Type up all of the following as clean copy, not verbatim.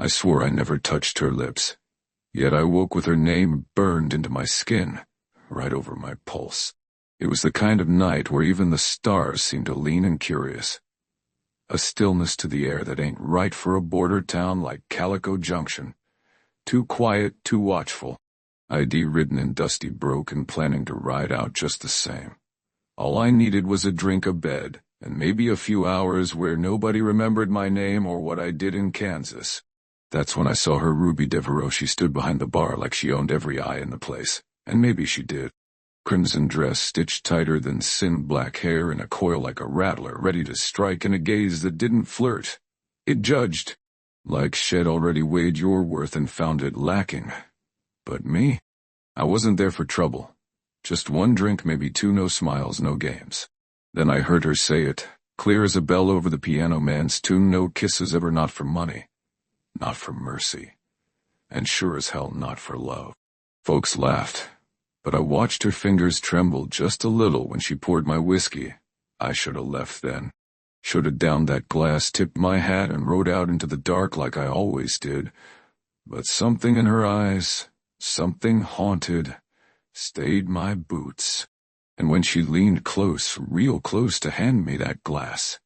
I swore I never touched her lips. Yet I woke with her name burned into my skin, right over my pulse. It was the kind of night where even the stars seemed to lean and curious. A stillness to the air that ain't right for a border town like Calico Junction. Too quiet, too watchful. ID-ridden and dusty broke and planning to ride out just the same. All I needed was a drink, a bed, and maybe a few hours where nobody remembered my name or what I did in Kansas. That's when I saw her, Ruby Devereaux. She stood behind the bar like she owned every eye in the place, and maybe she did. Crimson dress stitched tighter than sin, black hair in a coil like a rattler, ready to strike in a gaze that didn't flirt. It judged, like she'd already weighed your worth and found it lacking. But me? I wasn't there for trouble. Just one drink, maybe two, no smiles, no games. Then I heard her say it, clear as a bell over the piano man's tune, no kisses ever, not for money. Not for mercy. And sure as hell not for love. Folks laughed, but I watched her fingers tremble just a little when she poured my whiskey. I should have left then. Should have downed that glass, tipped my hat, and rode out into the dark like I always did. But something in her eyes, something haunted, stayed my boots. And when she leaned close, real close, to hand me that glass,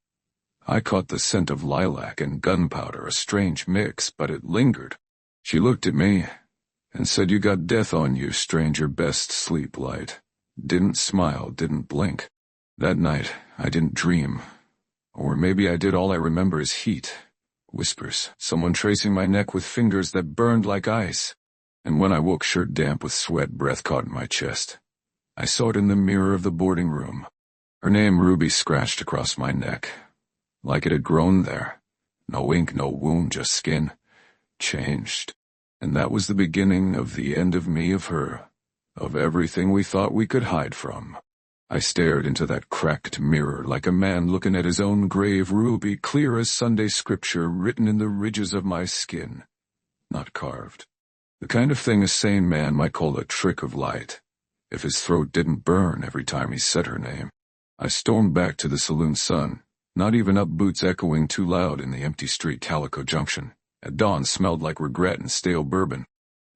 I caught the scent of lilac and gunpowder, a strange mix, but it lingered. She looked at me and said, "You got death on you, stranger, best sleep light." Didn't smile, didn't blink. That night, I didn't dream. Or maybe I did. All I remember is heat, whispers, someone tracing my neck with fingers that burned like ice. And when I woke, shirt damp with sweat, breath caught in my chest, I saw it in the mirror of the boarding room. Her name, Ruby, scratched across my neck. Like it had grown there. No ink, no wound, just skin. Changed. And that was the beginning of the end of me, of her, of everything we thought we could hide from. I stared into that cracked mirror like a man looking at his own grave. Ruby, clear as Sunday scripture, written in the ridges of my skin. Not carved. The kind of thing a sane man might call a trick of light, if his throat didn't burn every time he said her name. I stormed back to the Saloon Sun. Not even up boots echoing too loud in the empty street. Calico Junction. At dawn smelled like regret and stale bourbon.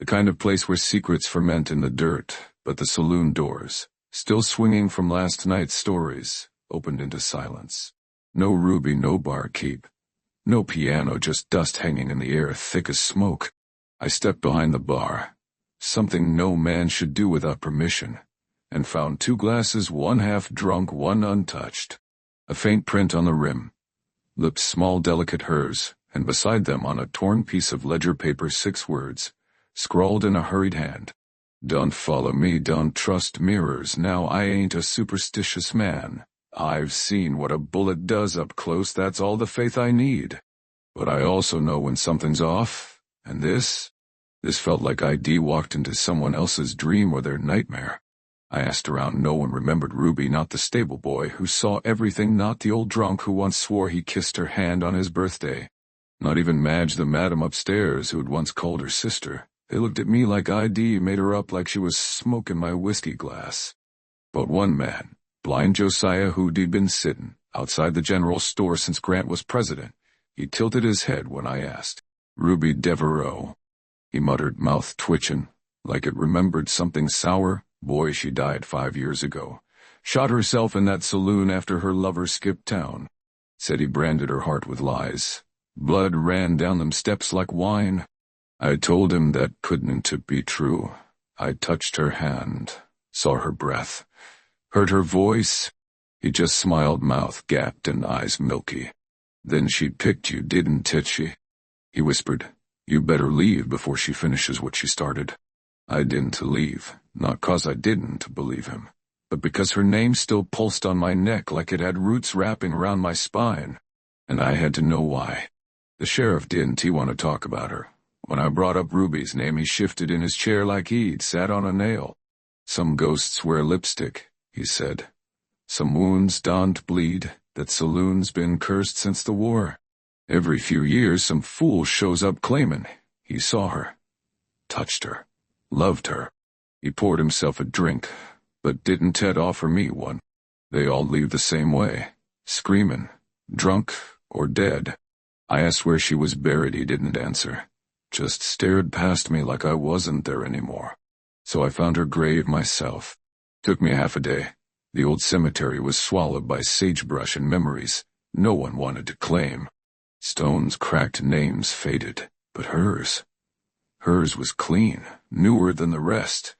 The kind of place where secrets ferment in the dirt, but the saloon doors, still swinging from last night's stories, opened into silence. No Ruby, no barkeep. No piano, just dust hanging in the air thick as smoke. I stepped behind the bar, something no man should do without permission, and found two glasses, one half drunk, one untouched. A faint print on the rim. Lips small, delicate, hers, and beside them on a torn piece of ledger paper 6 words, scrawled in a hurried hand. "Don't follow me, don't trust mirrors. Now I ain't a superstitious man. I've seen what a bullet does up close, that's all the faith I need. But I also know when something's off, and this felt like ID walked into someone else's dream or their nightmare." I asked around. No one remembered Ruby, not the stable boy who saw everything, not the old drunk who once swore he kissed her hand on his birthday. Not even Madge, the madam upstairs who had once called her sister. They looked at me like ID made her up, like she was smoking my whiskey glass. But one man, blind Josiah, who'd been sitting outside the general store since Grant was president, he tilted his head when I asked, "Ruby Devereaux." He muttered, mouth twitching, like it remembered something sour. "Boy, she died 5 years ago. Shot herself in that saloon after her lover skipped town. Said he branded her heart with lies. Blood ran down them steps like wine." I told him that couldn't be true. I touched her hand, saw her breath, heard her voice. He just smiled, mouth gapped and eyes milky. "Then she picked you, didn't she?" He whispered, "You better leave before she finishes what she started." I didn't leave, not 'cause I didn't believe him, but because her name still pulsed on my neck like it had roots wrapping around my spine, and I had to know why. The sheriff didn't he want to talk about her. When I brought up Ruby's name, he shifted in his chair like he'd sat on a nail. "Some ghosts wear lipstick," he said. "Some wounds don't bleed, that saloon's been cursed since the war. Every few years some fool shows up claiming he saw her, touched her, loved her." He poured himself a drink, but didn't Ted offer me one? They all leave the same way, screaming, drunk or dead. I asked where she was buried. He didn't answer, just stared past me like I wasn't there anymore. So I found her grave myself. Took me half a day. The old cemetery was swallowed by sagebrush and memories no one wanted to claim. Stones cracked, names faded, but hers was clean, newer than the rest.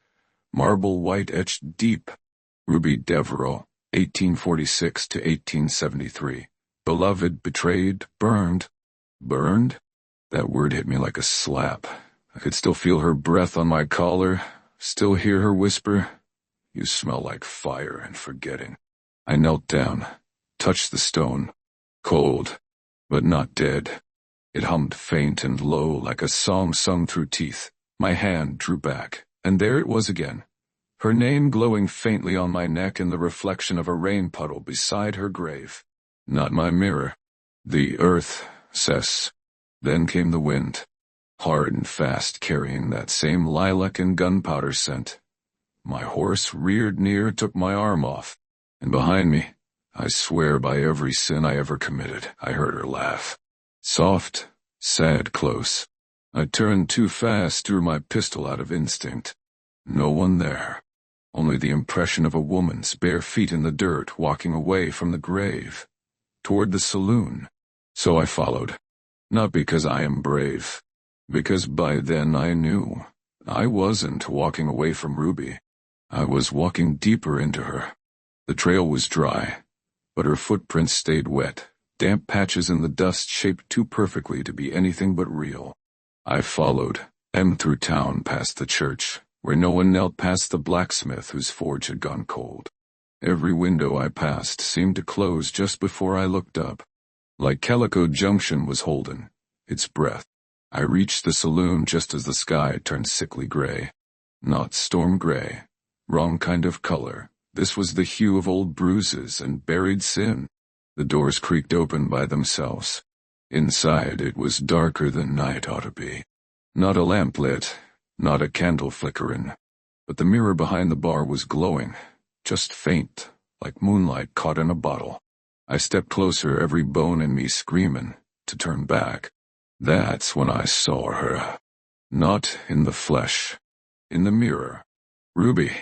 Marble white etched deep. Ruby Devereaux, 1846 to 1873. Beloved, betrayed, burned. Burned? That word hit me like a slap. I could still feel her breath on my collar, still hear her whisper, "You smell like fire and forgetting." I knelt down, touched the stone. Cold, but not dead. It hummed faint and low like a song sung through teeth. My hand drew back, and there it was again. Her name glowing faintly on my neck in the reflection of a rain puddle beside her grave. Not my mirror. The earth, Cess. Then came the wind, hard and fast, carrying that same lilac and gunpowder scent. My horse reared near, took my arm off, and behind me, I swear by every sin I ever committed, I heard her laugh. Soft, sad, close. I turned too fast, drew my pistol out of instinct. No one there. Only the impression of a woman's bare feet in the dirt, walking away from the grave, toward the saloon. So I followed. Not because I am brave, because by then I knew I wasn't walking away from Ruby. I was walking deeper into her. The trail was dry, but her footprints stayed wet, damp patches in the dust shaped too perfectly to be anything but real. I followed, through town past the church, where no one knelt, past the blacksmith whose forge had gone cold. Every window I passed seemed to close just before I looked up. Like Calico Junction was holding its breath. I reached the saloon just as the sky turned sickly gray. Not storm gray. Wrong kind of color. This was the hue of old bruises and buried sin. The doors creaked open by themselves. Inside it was darker than night ought to be. Not a lamp lit, not a candle flickering. But the mirror behind the bar was glowing, just faint, like moonlight caught in a bottle. I stepped closer, every bone in me screaming, to turn back. That's when I saw her. Not in the flesh. In the mirror. Ruby,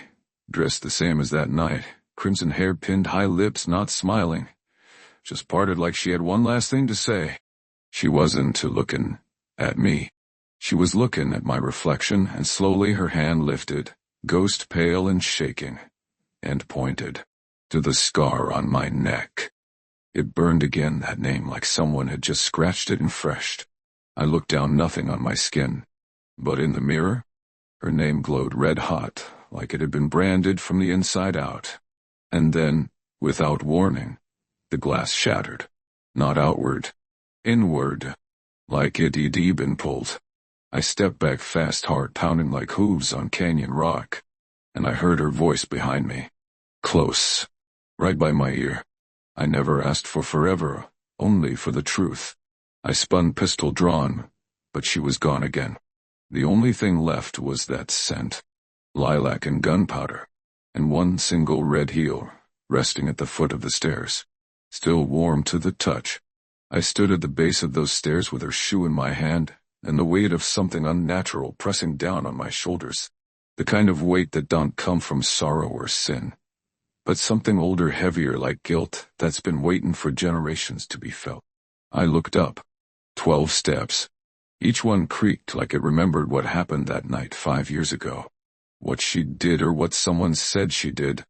dressed the same as that night, crimson hair pinned, high lips, not smiling. Just parted like she had one last thing to say. She wasn't looking at me. She was looking at my reflection, and slowly her hand lifted, ghost pale and shaking, and pointed to the scar on my neck. It burned again, that name, like someone had just scratched it and freshed. I looked down, nothing on my skin. But in the mirror, her name glowed red hot, like it had been branded from the inside out. And then, without warning, the glass shattered. Not outward. Inward. Like it had been pulled. I stepped back fast, heart pounding like hooves on canyon rock. And I heard her voice behind me. Close. Right by my ear. I never asked for forever, only for the truth. I spun, pistol drawn, but she was gone again. The only thing left was that scent. Lilac and gunpowder. And one single red heel, resting at the foot of the stairs. Still warm to the touch. I stood at the base of those stairs with her shoe in my hand, and the weight of something unnatural pressing down on my shoulders. The kind of weight that don't come from sorrow or sin, but something older, heavier, like guilt, that's been waiting for generations to be felt. I looked up. 12 steps. Each one creaked like it remembered what happened that night 5 years ago. What she did, or what someone said she did.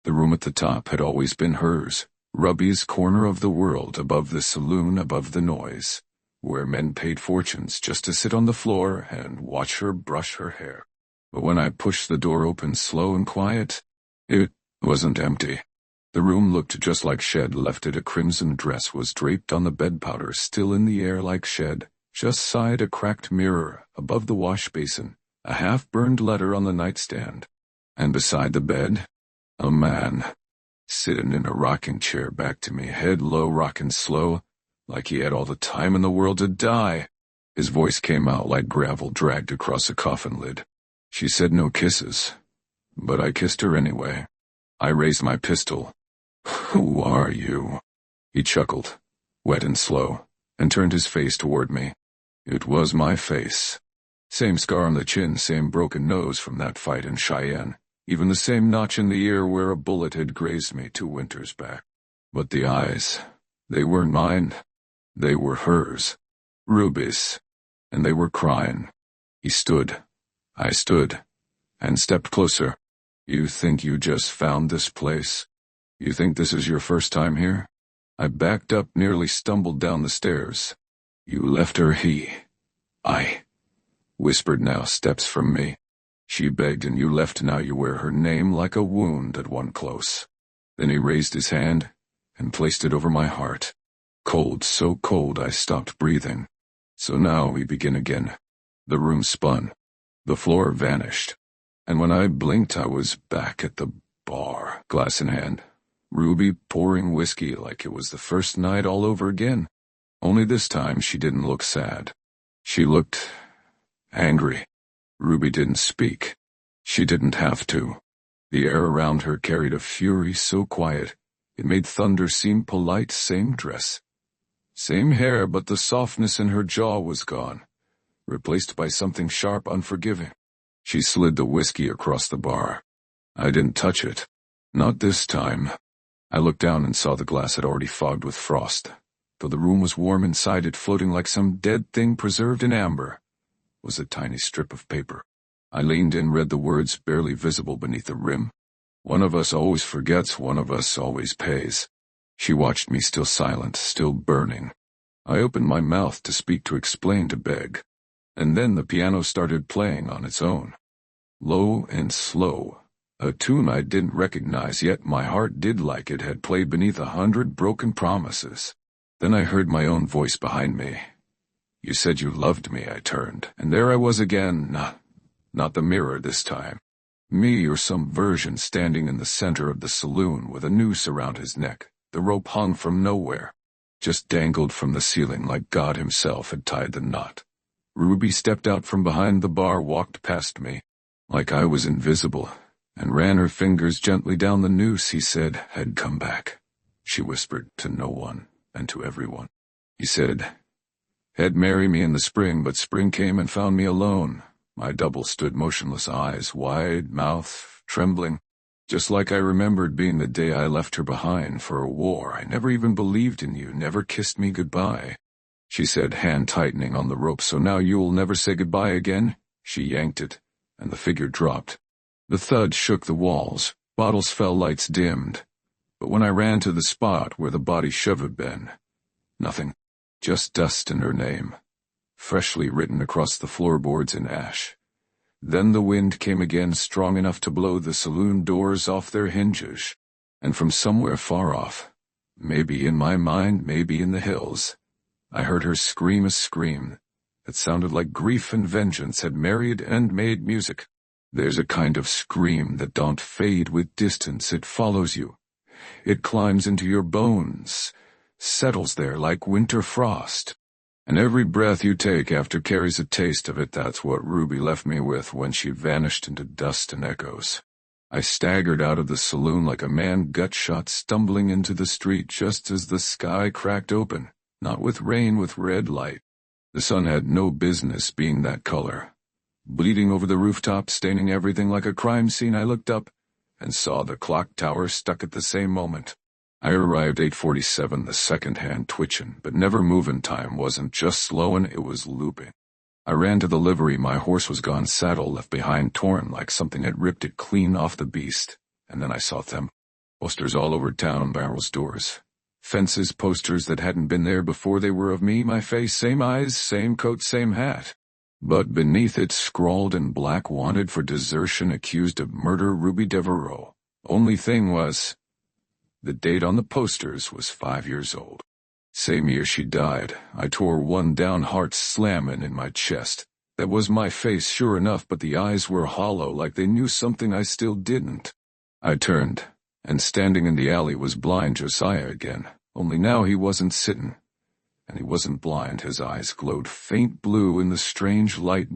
The room at the top had always been hers. Ruby's corner of the world, above the saloon, above the noise, where men paid fortunes just to sit on the floor and watch her brush her hair. But when I pushed the door open, slow and quiet, it wasn't empty. The room looked just like shed left it. A crimson dress was draped on the bed, powder still in the air like shed. Just side a cracked mirror, above the wash basin, a half-burned letter on the nightstand. And beside the bed, a man, sitting in a rocking chair back to me, head low, rocking slow, like he had all the time in the world to die. His voice came out like gravel dragged across a coffin lid. She said no kisses, but I kissed her anyway. I raised my pistol. Who are you? He chuckled, wet and slow. and turned his face toward me. It was my face. Same scar on the chin, same broken nose from that fight in Cheyenne, even the same notch in the ear where a bullet had grazed me 2 winters back. But the eyes, they weren't mine. They were hers. Ruby's. And they were crying. He stood. I stood. And stepped closer. You think you just found this place? You think this is your first time here? I backed up, nearly stumbled down the stairs. You left her, I whispered, now steps from me. She begged and you left, now you wear her name like a wound at one close. Then he raised his hand and placed it over my heart. Cold, so cold I stopped breathing. So now we begin again. The room spun. The floor vanished. And when I blinked, I was back at the bar, glass in hand. Ruby pouring whiskey like it was the first night all over again. Only this time she didn't look sad. She looked angry. Ruby didn't speak. She didn't have to. The air around her carried a fury so quiet, it made thunder seem polite. Same dress. Same hair, but the softness in her jaw was gone, replaced by something sharp, unforgiving. She slid the whiskey across the bar. I didn't touch it. Not this time. I looked down and saw the glass had already fogged with frost. Though the room was warm inside it, floating like some dead thing preserved in amber, was a tiny strip of paper. I leaned in, read the words barely visible beneath the rim. One of us always forgets, one of us always pays. She watched me, still silent, still burning. I opened my mouth to speak, to explain, to beg. And then the piano started playing on its own. Low and slow. A tune I didn't recognize, yet my heart did, like it had played beneath 100 broken promises. Then I heard my own voice behind me. You said you loved me. I turned, and there I was again, not the mirror this time. Me, or some version, standing in the center of the saloon with a noose around his neck. The rope hung from nowhere, just dangled from the ceiling like God himself had tied the knot. Ruby stepped out from behind the bar, walked past me, like I was invisible, and ran her fingers gently down the noose he said had come back. She whispered to no one and to everyone. He said he'd marry me in the spring, but spring came and found me alone. My double stood motionless, eyes wide, mouth trembling, just like I remembered being the day I left her behind for a war. I never even believed in you, never kissed me goodbye. She said, hand tightening on the rope. So now you'll never say goodbye again? She yanked it, and the figure dropped. The thud shook the walls, bottles fell, lights dimmed. But when I ran to the spot where the body should have been, nothing, just dust and her name, freshly written across the floorboards in ash. Then the wind came again, strong enough to blow the saloon doors off their hinges, and from somewhere far off, maybe in my mind, maybe in the hills, I heard her scream a scream that sounded like grief and vengeance had married and made music. There's a kind of scream that don't fade with distance. It follows you. It climbs into your bones, settles there like winter frost. And every breath you take after carries a taste of it. That's what Ruby left me with when she vanished into dust and echoes. I staggered out of the saloon like a man gut-shot, stumbling into the street just as the sky cracked open, not with rain, with red light. The sun had no business being that color. Bleeding over the rooftop, staining everything like a crime scene. I looked up and saw the clock tower stuck at the same moment. I arrived 8:47, the second hand twitching, but never moving. Time wasn't just slowing, it was looping. I ran to the livery. My horse was gone, saddle left behind, torn like something had ripped it clean off the beast. And then I saw them. Posters all over town, barrels, doors, fences, posters that hadn't been there before. They were of me, my face, same eyes, same coat, same hat. But beneath it, scrawled in black, wanted for desertion, accused of murder, Ruby Devereaux. Only thing was, the date on the posters was 5 years old. Same year she died. I tore one down, heart slamming in my chest. That was my face, sure enough, but the eyes were hollow, like they knew something I still didn't. I turned, and standing in the alley was blind Josiah again, only now he wasn't sitting. And he wasn't blind. His eyes glowed faint blue in the strange light,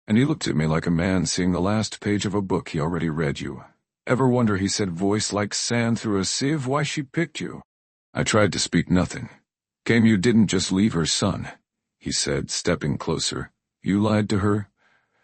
and he looked at me like a man seeing the last page of a book he already read. You ever wonder, he said, voice like sand through a sieve, why she picked you? I tried to speak nothing. Came, you didn't just leave her, son, he said, stepping closer. You lied to her?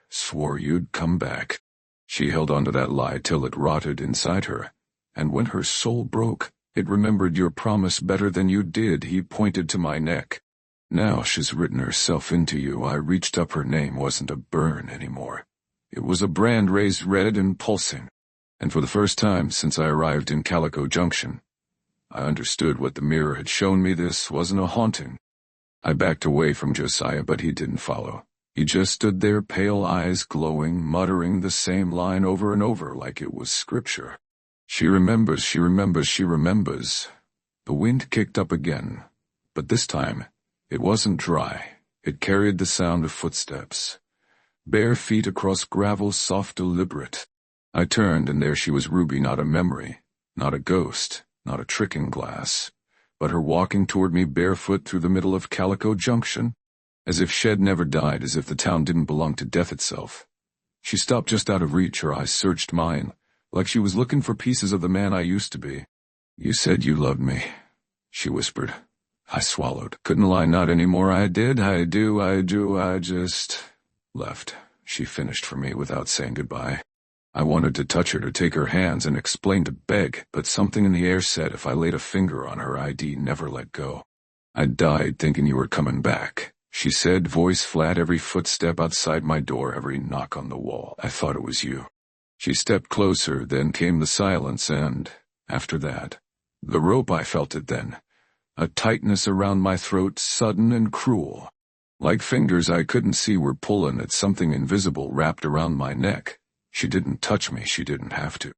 Swore you'd come back. She held on to that lie till it rotted inside her, and when her soul broke, it remembered your promise better than you did. He pointed to my neck. Now she's written herself into you. I reached up. Her name wasn't a burn anymore. It was a brand raised red and pulsing. And for the first time since I arrived in Calico Junction, I understood what the mirror had shown me. This wasn't a haunting. I backed away from Josiah, but he didn't follow. He just stood there, pale eyes glowing, muttering the same line over and over like it was scripture. She remembers, she remembers, she remembers. The wind kicked up again, but this time it wasn't dry. It carried the sound of footsteps. Bare feet across gravel, soft, deliberate. I turned, and there she was, Ruby, not a memory, not a ghost, not a trick in glass, but her walking toward me barefoot through the middle of Calico Junction, as if she'd never died, as if the town didn't belong to death itself. She stopped just out of reach. Her eyes searched mine, like she was looking for pieces of the man I used to be. You said you loved me, she whispered. I swallowed. Couldn't lie, not anymore. I did, I do, I just left. She finished for me without saying goodbye. I wanted to touch her, to take her hands and explain, to beg, but something in the air said if I laid a finger on her, I'd never let go. I died thinking you were coming back, she said, voice flat. Every footstep outside my door, every knock on the wall, I thought it was you. She stepped closer, then came the silence, and, after that, the rope. I felt it then. A tightness around my throat, sudden and cruel. Like fingers I couldn't see were pulling at something invisible wrapped around my neck. She didn't touch me, she didn't have to.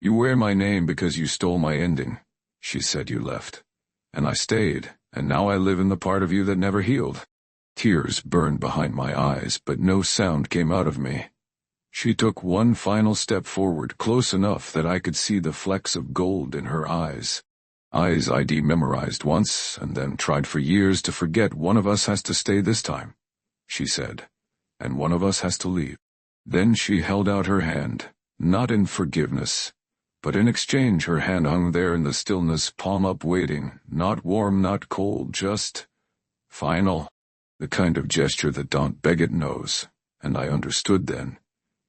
You wear my name because you stole my ending, she said. You left. And I stayed, and now I live in the part of you that never healed. Tears burned behind my eyes, but no sound came out of me. She took one final step forward, close enough that I could see the flecks of gold in her eyes. Eyes I'd memorized once, and then tried for years to forget. One of us has to stay this time, she said, and one of us has to leave. Then she held out her hand, not in forgiveness, but in exchange. Her hand hung there in the stillness, palm up, waiting, not warm, not cold, just final. The kind of gesture that Daunt Beggett knows, and I understood then,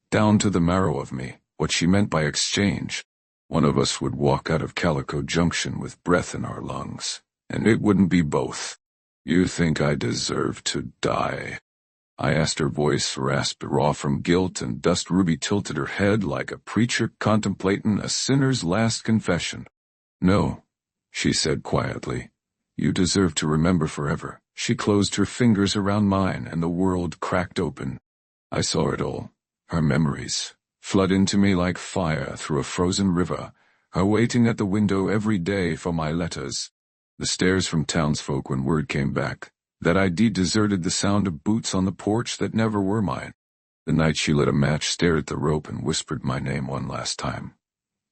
down to the marrow of me, what she meant by exchange. One of us would walk out of Calico Junction with breath in our lungs, and it wouldn't be both. You think I deserve to die? I asked, her voice rasped, raw from guilt and dust. Ruby tilted her head like a preacher contemplating a sinner's last confession. No, she said quietly. You deserve to remember forever. She closed her fingers around mine, and the world cracked open. I saw it all, her memories, flood into me like fire through a frozen river, her waiting at the window every day for my letters. The stares from townsfolk when word came back that I'd deserted, the sound of boots on the porch that never were mine. The night she lit a match, stared at the rope, and whispered my name one last time.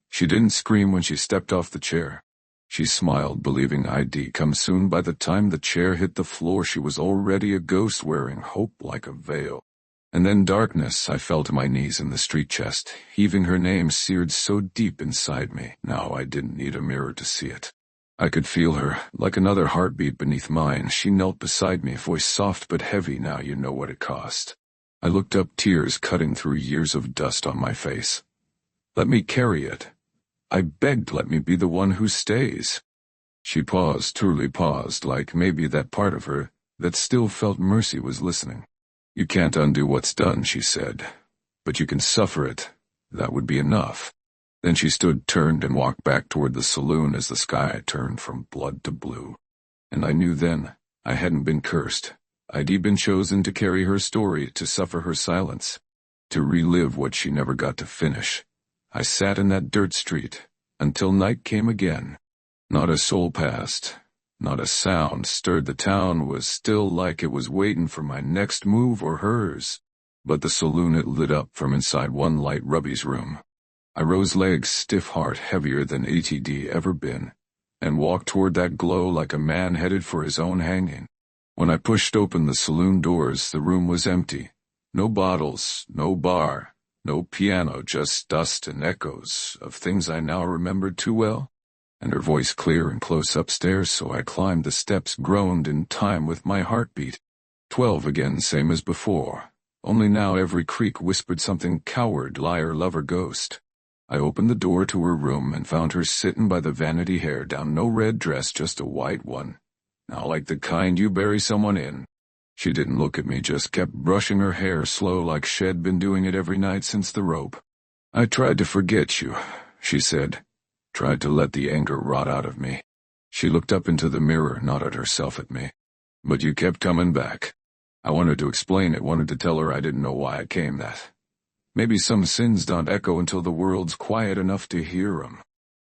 She didn't scream when she stepped off the chair. She smiled, believing I'd come soon. By the time the chair hit the floor, she was already a ghost, wearing hope like a veil. And then darkness. I fell to my knees in the street chest, heaving her name seared so deep inside me. Now I didn't need a mirror to see it. I could feel her, like another heartbeat beneath mine. She knelt beside me, voice soft but heavy. Now you know what it cost. I looked up, tears cutting through years of dust on my face. Let me carry it. I begged, let me be the one who stays. She paused, truly paused, like maybe that part of her that still felt mercy was listening. You can't undo what's done, she said, but you can suffer it. That would be enough. Then she stood, turned, and walked back toward the saloon as the sky turned from blood to blue. And I knew then I hadn't been cursed. I'd been chosen to carry her story, to suffer her silence, to relive what she never got to finish. I sat in that dirt street until night came again. Not a soul passed, not a sound stirred. The town was still, like it was waiting for my next move or hers. But the saloon, it lit up from inside one light. Ruby's room. I rose, legs stiff, heart heavier than ATD ever been, and walked toward that glow like a man headed for his own hanging. When I pushed open the saloon doors, the room was empty. No bottles, no bar, no piano, just dust and echoes of things I now remembered too well. and her voice clear and close upstairs, so I climbed the steps, groaned in time with my heartbeat. 12 again, same as before. Only now every creak whispered something: coward, liar, lover, ghost. I opened the door to her room and found her sittin' by the vanity hair down. No red dress, just a white one. Now like the kind you bury someone in. She didn't look at me, just kept brushing her hair slow like she'd been doing it every night since the rope. I tried to forget you, she said. Tried to let the anger rot out of me. She looked up into the mirror, nodded herself at me. But you kept coming back. I wanted to explain it, wanted to tell her I didn't know why I came that. Maybe some sins don't echo until the world's quiet enough to hear 'em.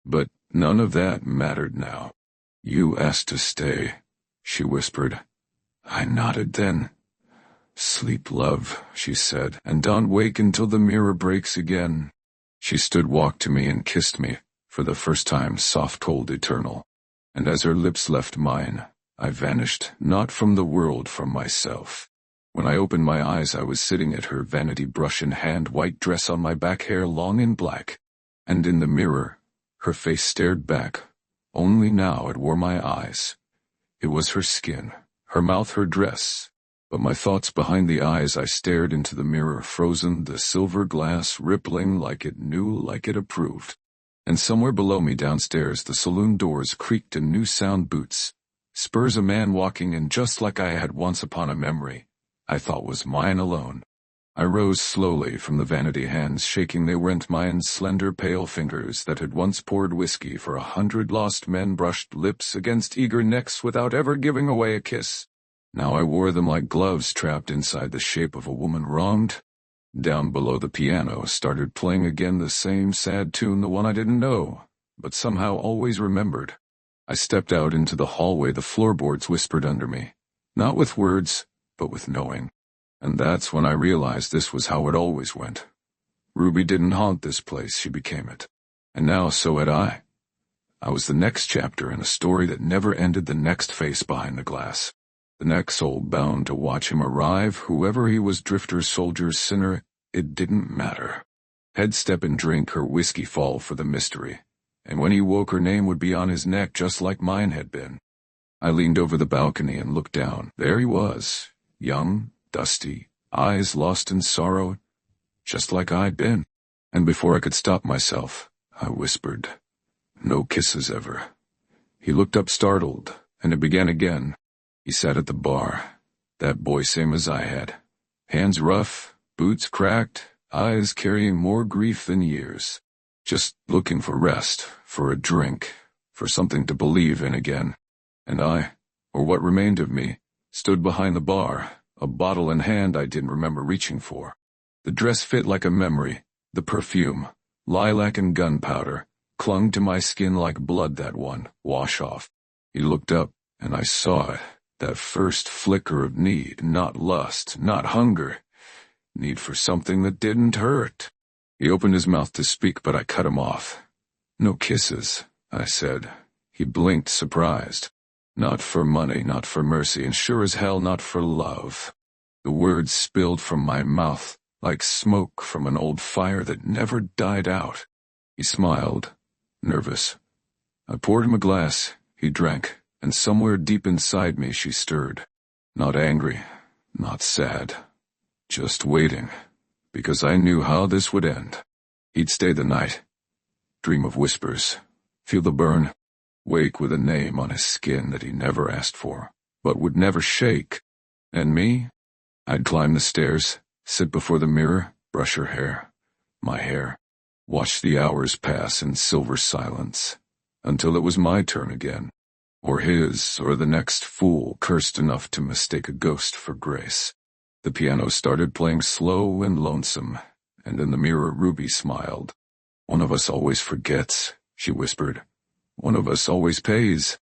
But none of that mattered now. You asked to stay, she whispered. I nodded then. Sleep, love, she said, and don't wake until the mirror breaks again. She stood, walked to me, and kissed me, for the first time, soft, cold, eternal. And as her lips left mine, I vanished, not from the world, from myself. When I opened my eyes, I was sitting at her, vanity brush in hand, white dress on my back, hair long and black. And in the mirror, her face stared back. Only now it wore my eyes. It was her skin, her mouth, her dress. But my thoughts behind the eyes, I stared into the mirror, frozen, the silver glass rippling like it knew, like it approved. And somewhere below me downstairs, the saloon doors creaked and new sound boots. Spurs, a man walking in, just like I had once upon a memory I thought was mine alone. I rose slowly from the vanity, hands shaking, they weren't mine, slender pale fingers that had once poured whiskey for 100 lost men brushed lips against eager necks without ever giving away a kiss. Now I wore them like gloves trapped inside the shape of a woman wronged. Down below, the piano started playing again, the same sad tune, the one I didn't know, but somehow always remembered. I stepped out into the hallway, the floorboards whispered under me, not with words, but with knowing. And that's when I realized this was how it always went. Ruby didn't haunt this place, she became it. And now so had I. I was the next chapter in a story that never ended, the next face behind the glass. The next soul bound to watch him arrive, whoever he was, drifter, soldier, sinner, it didn't matter. Head step and drink her whiskey, fall for the mystery. And when he woke, her name would be on his neck, just like mine had been. I leaned over the balcony and looked down. There he was, young, dusty, eyes lost in sorrow, just like I'd been. And before I could stop myself, I whispered, no kisses ever. He looked up startled, and it began again. He sat at the bar, that boy same as I had. Hands rough, boots cracked, eyes carrying more grief than years. Just looking for rest, for a drink, for something to believe in again. And I, or what remained of me, stood behind the bar, a bottle in hand I didn't remember reaching for. The dress fit like a memory, the perfume, lilac and gunpowder, clung to my skin like blood, that one, wash off. He looked up, and I saw it, that first flicker of need, not lust, not hunger, need for something that didn't hurt. He opened his mouth to speak, but I cut him off. No kisses, I said. He blinked, surprised. Not for money, not for mercy, and sure as hell not for love. The words spilled from my mouth like smoke from an old fire that never died out. He smiled, nervous. I poured him a glass. He drank, and somewhere deep inside me she stirred. Not angry, not sad, just waiting, because I knew how this would end. He'd stay the night, dream of whispers, feel the burn, wake with a name on his skin that he never asked for, but would never shake. And me? I'd climb the stairs, sit before the mirror, brush her hair, my hair, watch the hours pass in silver silence, until it was my turn again, or his, or the next fool cursed enough to mistake a ghost for grace. The piano started playing slow and lonesome, and in the mirror Ruby smiled. One of us always forgets, she whispered. One of us always pays.